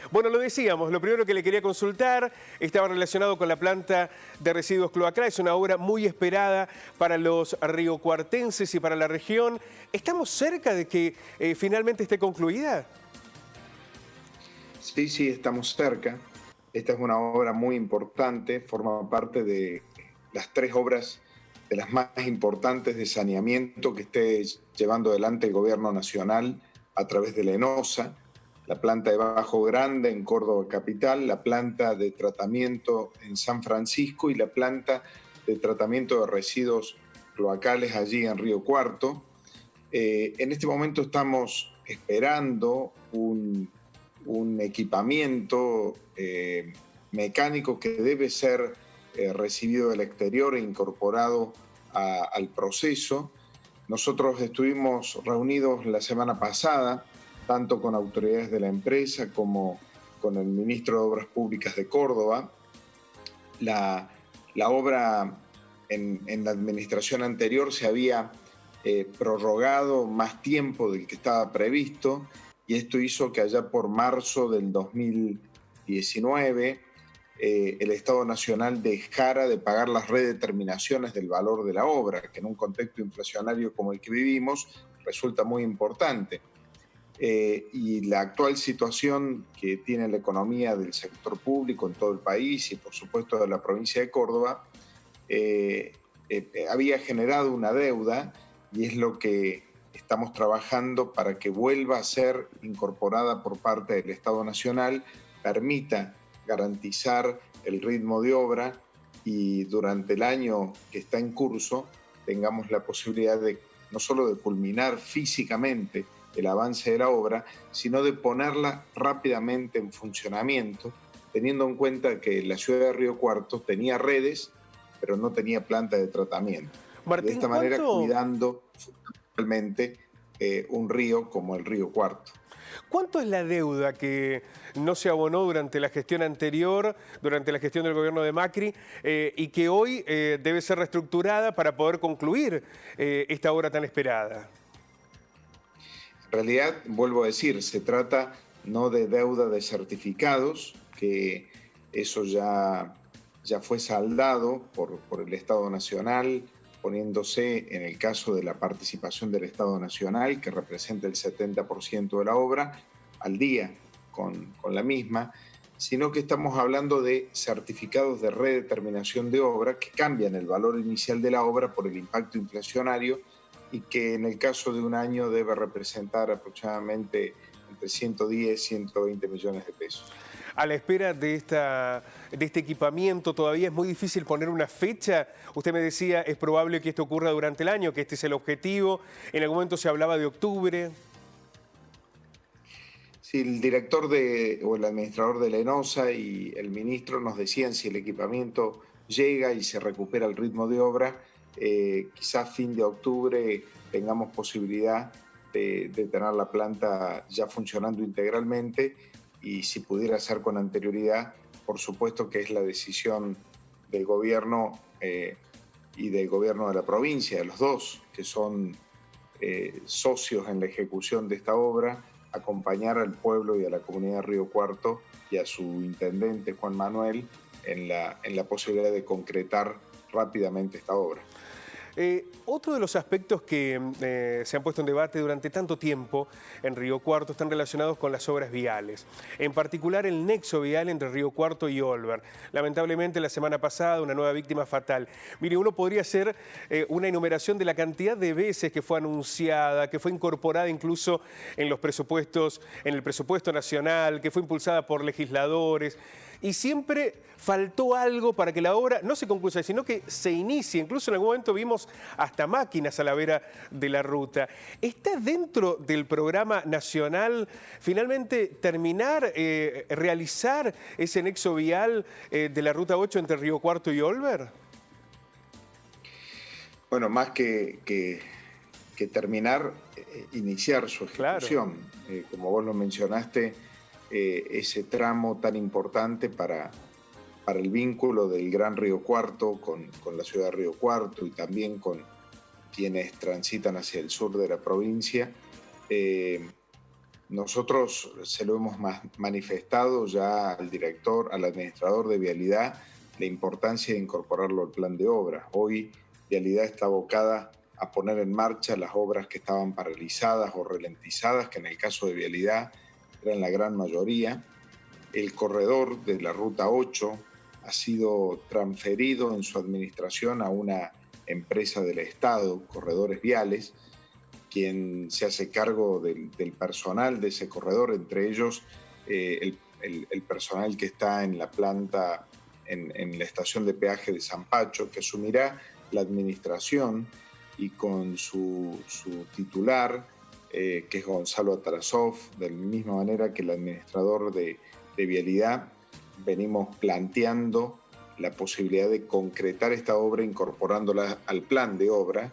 Bueno, lo decíamos, lo primero que le quería consultar estaba relacionado con la planta de residuos cloacales. Es una obra muy esperada para los riocuartenses y para la región. ¿Estamos cerca de que finalmente esté concluida? Sí, estamos cerca. Esta es una obra muy importante, forma parte de las 3 obras de las más importantes de saneamiento que esté llevando adelante el gobierno nacional a través de la ENOSA, la planta de Bajo Grande en Córdoba capital, la planta de tratamiento en San Francisco y la planta de tratamiento de residuos cloacales allí en Río Cuarto. En este momento estamos esperando un equipamiento mecánico que debe ser recibido del exterior e incorporado al proceso. Nosotros estuvimos reunidos la semana pasada, tanto con autoridades de la empresa como con el ministro de Obras Públicas de Córdoba. La obra en la administración anterior se había prorrogado más tiempo del que estaba previsto, y esto hizo que allá por marzo del 2019 el Estado Nacional dejara de pagar las redeterminaciones del valor de la obra, que en un contexto inflacionario como el que vivimos resulta muy importante. Y la actual situación que tiene la economía del sector público en todo el país y por supuesto de la provincia de Córdoba había generado una deuda, y es lo que estamos trabajando para que vuelva a ser incorporada por parte del Estado Nacional, permita garantizar el ritmo de obra y durante el año que está en curso tengamos la posibilidad de no solo de culminar físicamente el avance de la obra, sino de ponerla rápidamente en funcionamiento, teniendo en cuenta que la ciudad de Río Cuarto tenía redes, pero no tenía planta de tratamiento. De Martín, esta manera cuidando fundamentalmente un río como el Río Cuarto. ¿Cuánto es la deuda que no se abonó durante la gestión anterior, durante la gestión del gobierno de Macri, y que hoy debe ser reestructurada para poder concluir esta obra tan esperada? En realidad, vuelvo a decir, se trata no de deuda de certificados, que eso ya fue saldado por el Estado Nacional, poniéndose en el caso de la participación del Estado Nacional, que representa el 70% de la obra, al día con la misma, sino que estamos hablando de certificados de redeterminación de obra que cambian el valor inicial de la obra por el impacto inflacionario, y que en el caso de un año debe representar aproximadamente entre 110 y 120 millones de pesos. A la espera de este equipamiento, todavía es muy difícil poner una fecha. Usted me decía, es probable que esto ocurra durante el año, que este es el objetivo. En algún momento se hablaba de octubre. Sí, el director o el administrador de la ENOSA y el ministro nos decían si el equipamiento llega y se recupera el ritmo de obra, quizás fin de octubre tengamos posibilidad de tener la planta ya funcionando integralmente, y si pudiera ser con anterioridad, por supuesto que es la decisión del gobierno y del gobierno de la provincia, de los dos, que son socios en la ejecución de esta obra, acompañar al pueblo y a la comunidad de Río Cuarto y a su intendente Juan Manuel en la posibilidad de concretar rápidamente esta obra. Otro de los aspectos que se han puesto en debate durante tanto tiempo en Río Cuarto están relacionados con las obras viales, en particular el nexo vial entre Río Cuarto y Olver. Lamentablemente la semana pasada una nueva víctima fatal. Mire, uno podría hacer una enumeración de la cantidad de veces que fue anunciada, que fue incorporada incluso en los presupuestos, en el presupuesto nacional, que fue impulsada por legisladores, y siempre faltó algo para que la obra no se concluya, sino que se inicie. Incluso en algún momento vimos hasta máquinas a la vera de la ruta. ¿Está dentro del programa nacional finalmente terminar, realizar ese nexo vial de la Ruta 8 entre Río Cuarto y Olver? Bueno, más que terminar, iniciar su ejecución. Claro. Como vos lo mencionaste, ese tramo tan importante para el vínculo del Gran Río Cuarto con la ciudad de Río Cuarto y también con quienes transitan hacia el sur de la provincia, nosotros se lo hemos manifestado ya al director, al administrador de Vialidad, la importancia de incorporarlo al plan de obra. Hoy Vialidad está abocada a poner en marcha las obras que estaban paralizadas o ralentizadas, que en el caso de Vialidad eran la gran mayoría. El corredor de la Ruta 8 ha sido transferido en su administración a una empresa del Estado, Corredores Viales, quien se hace cargo del personal de ese corredor, entre ellos el personal que está en la planta, en la estación de peaje de San Pacho, que asumirá la administración, y con su titular, que es Gonzalo Atarasov, de la misma manera que el administrador de Vialidad, venimos planteando la posibilidad de concretar esta obra incorporándola al plan de obra.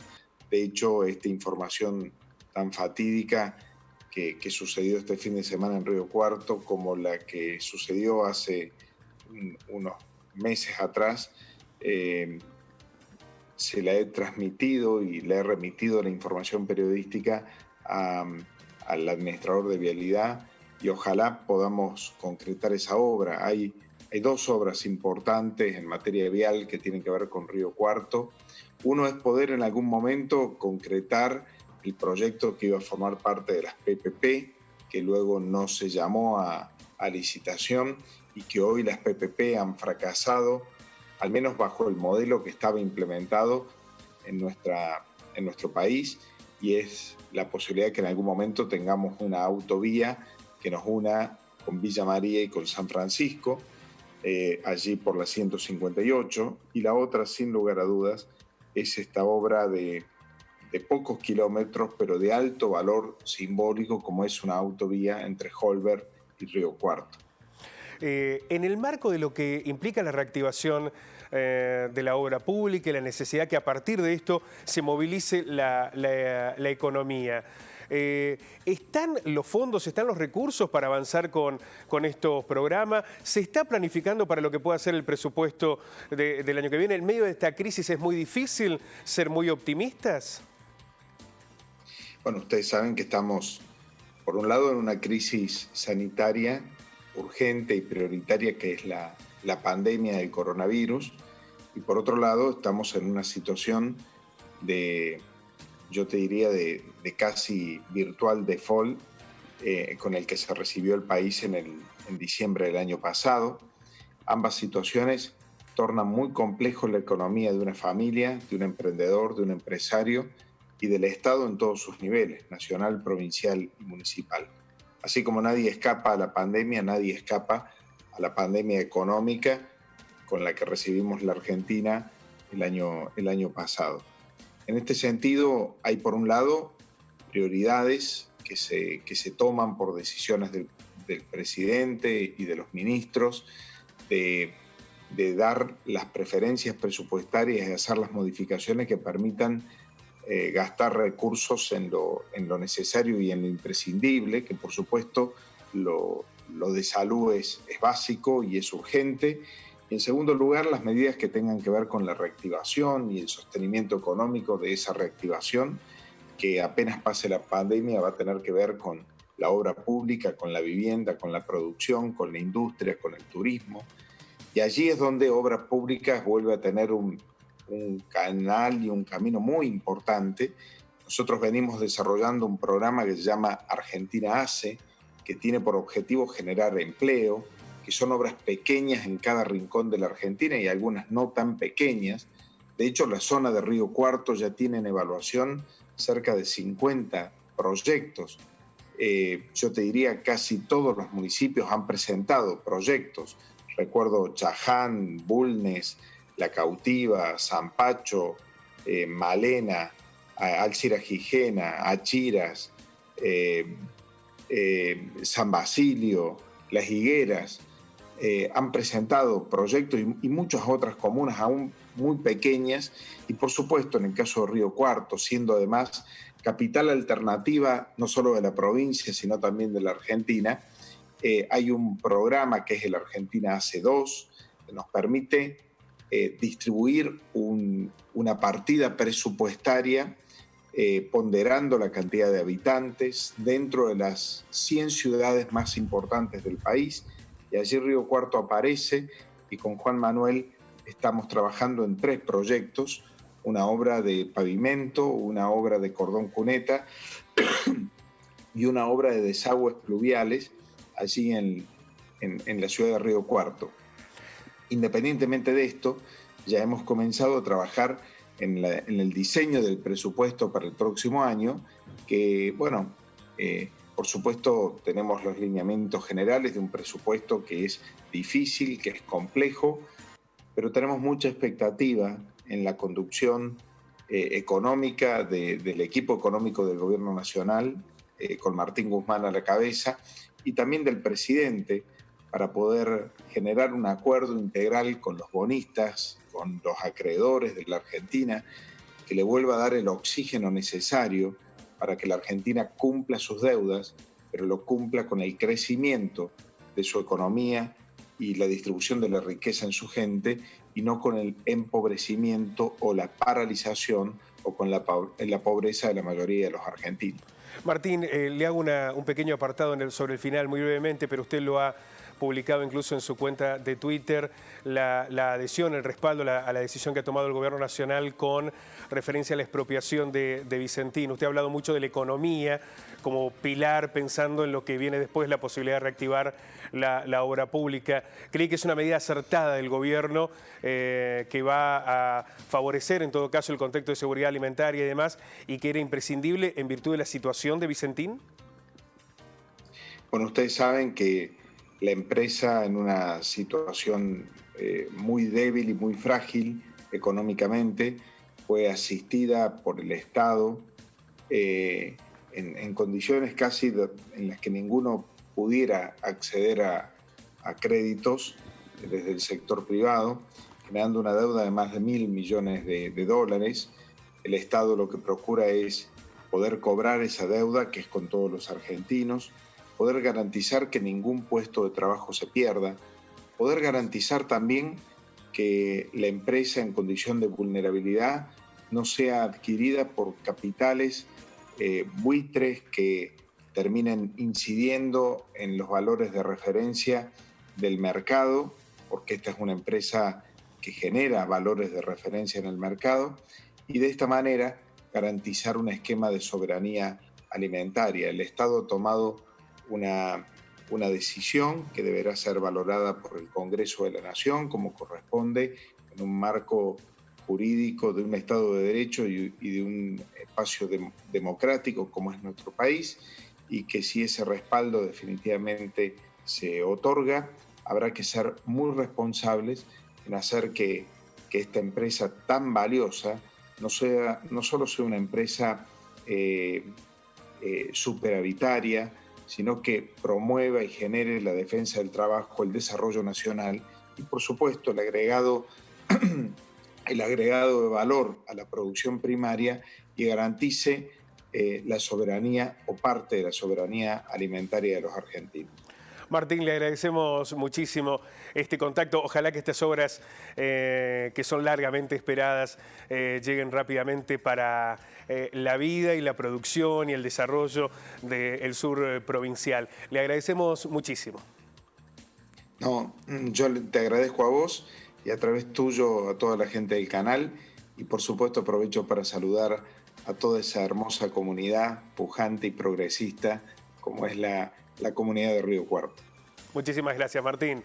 De hecho, esta información tan fatídica que sucedió este fin de semana en Río Cuarto, como la que sucedió hace unos meses atrás, se la he transmitido y le he remitido la información periodística al administrador de Vialidad, y ojalá podamos concretar esa obra. Hay dos obras importantes en materia vial que tienen que ver con Río Cuarto. Uno es poder en algún momento concretar el proyecto que iba a formar parte de las PPP, que luego no se llamó a licitación y que hoy las PPP han fracasado, al menos bajo el modelo que estaba implementado en nuestro país, y es la posibilidad de que en algún momento tengamos una autovía que nos una con Villa María y con San Francisco, allí por la 158, y la otra, sin lugar a dudas, es esta obra de pocos kilómetros, pero de alto valor simbólico, como es una autovía entre Holberg y Río Cuarto. En el marco de lo que implica la reactivación de la obra pública y la necesidad que a partir de esto se movilice la economía, ¿están los fondos, están los recursos para avanzar con estos programas? ¿Se está planificando para lo que pueda ser el presupuesto del año que viene? ¿En medio de esta crisis es muy difícil ser muy optimistas? Bueno, ustedes saben que estamos, por un lado, en una crisis sanitaria urgente y prioritaria, que es la pandemia del coronavirus, y por otro lado estamos en una situación yo te diría, de casi virtual default, con el que se recibió el país en diciembre del año pasado. Ambas situaciones tornan muy complejo la economía de una familia, de un emprendedor, de un empresario y del Estado en todos sus niveles, nacional, provincial y municipal. Así como nadie escapa a la pandemia, nadie escapa a la pandemia económica con la que recibimos la Argentina el año pasado. En este sentido, hay por un lado prioridades que se toman por decisiones del presidente y de los ministros, de dar las preferencias presupuestarias y hacer las modificaciones que permitan gastar recursos en lo necesario y en lo imprescindible, que por supuesto lo de salud es básico y es urgente. Y en segundo lugar, las medidas que tengan que ver con la reactivación y el sostenimiento económico de esa reactivación, que apenas pase la pandemia va a tener que ver con la obra pública, con la vivienda, con la producción, con la industria, con el turismo. Y allí es donde Obras Públicas vuelve a tener un canal y un camino muy importante. Nosotros venimos desarrollando un programa que se llama Argentina Hace, que tiene por objetivo generar empleo, que son obras pequeñas en cada rincón de la Argentina y algunas no tan pequeñas. De hecho, la zona de Río Cuarto ya tiene en evaluación cerca de 50 proyectos. Yo te diría, casi todos los municipios han presentado proyectos. Recuerdo Chaján, Bulnes, La Cautiva, San Pacho, Malena, Alcira Gijena, Achiras, San Basilio, Las Higueras, han presentado proyectos y muchas otras comunas aún muy pequeñas, y por supuesto en el caso de Río Cuarto, siendo además capital alternativa no solo de la provincia sino también de la Argentina, hay un programa que es el Argentina Hace 2, que nos permite distribuir una partida presupuestaria ponderando la cantidad de habitantes dentro de las 100 ciudades más importantes del país. Y allí Río Cuarto aparece, y con Juan Manuel estamos trabajando en 3 proyectos: una obra de pavimento, una obra de cordón cuneta y una obra de desagües pluviales allí en la ciudad de Río Cuarto. Independientemente de esto, ya hemos comenzado a trabajar en el diseño del presupuesto para el próximo año, que, bueno, por supuesto tenemos los lineamientos generales de un presupuesto que es difícil, que es complejo, pero tenemos mucha expectativa en la conducción económica del equipo económico del Gobierno Nacional, con Martín Guzmán a la cabeza, y también del presidente, para poder generar un acuerdo integral con los bonistas, con los acreedores de la Argentina, que le vuelva a dar el oxígeno necesario para que la Argentina cumpla sus deudas, pero lo cumpla con el crecimiento de su economía y la distribución de la riqueza en su gente, y no con el empobrecimiento o la paralización o con la pobreza de la mayoría de los argentinos. Martín, le hago un pequeño apartado sobre el final, muy brevemente, pero usted lo ha publicado incluso en su cuenta de Twitter, la adhesión, el respaldo a la decisión que ha tomado el Gobierno Nacional con referencia a la expropiación de Vicentín. Usted ha hablado mucho de la economía como pilar, pensando en lo que viene después, la posibilidad de reactivar la obra pública. ¿Cree que es una medida acertada del Gobierno que va a favorecer en todo caso el contexto de seguridad alimentaria y demás, y que era imprescindible en virtud de la situación de Vicentín? Bueno, ustedes saben que la empresa, en una situación muy débil y muy frágil económicamente, fue asistida por el Estado en condiciones casi en las que ninguno pudiera acceder a créditos desde el sector privado, generando una deuda de más de $1.000 millones de dólares. El Estado lo que procura es poder cobrar esa deuda, que es con todos los argentinos, poder garantizar que ningún puesto de trabajo se pierda, poder garantizar también que la empresa en condición de vulnerabilidad no sea adquirida por capitales buitres que terminen incidiendo en los valores de referencia del mercado, porque esta es una empresa que genera valores de referencia en el mercado, y de esta manera garantizar un esquema de soberanía alimentaria. El Estado ha tomado una decisión que deberá ser valorada por el Congreso de la Nación, como corresponde, en un marco jurídico de un Estado de Derecho y de un espacio democrático como es nuestro país, y que si ese respaldo definitivamente se otorga, habrá que ser muy responsables en hacer que esta empresa tan valiosa no solo sea una empresa superavitaria, sino que promueva y genere la defensa del trabajo, el desarrollo nacional y, por supuesto, el agregado de valor a la producción primaria, y garantice la soberanía o parte de la soberanía alimentaria de los argentinos. Martín, le agradecemos muchísimo este contacto. Ojalá que estas obras, que son largamente esperadas, lleguen rápidamente para la vida y la producción y el desarrollo del sur provincial. Le agradecemos muchísimo. No, yo te agradezco a vos y a través tuyo a toda la gente del canal, y por supuesto aprovecho para saludar a toda esa hermosa comunidad pujante y progresista como es la comunidad de Río Cuarto. Muchísimas gracias, Martín.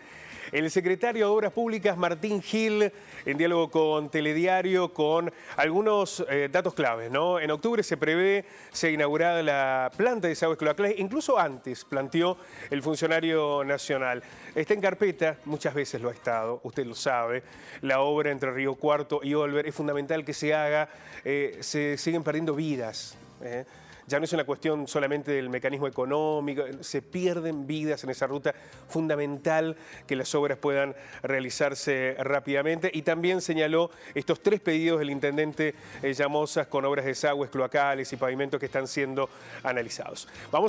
El secretario de Obras Públicas, Martín Gil, en diálogo con Telediario, con algunos datos claves, ¿no? En octubre se prevé ser inaugurada la planta de desagües cloacales, incluso antes, planteó el funcionario nacional. Está en carpeta, muchas veces lo ha estado, usted lo sabe. La obra entre Río Cuarto y Olver es fundamental que se haga, se siguen perdiendo vidas. Ya no es una cuestión solamente del mecanismo económico, se pierden vidas en esa ruta, fundamental que las obras puedan realizarse rápidamente. Y también señaló estos 3 pedidos del intendente Llamosas con obras de desagües, cloacales y pavimentos que están siendo analizados. Vamos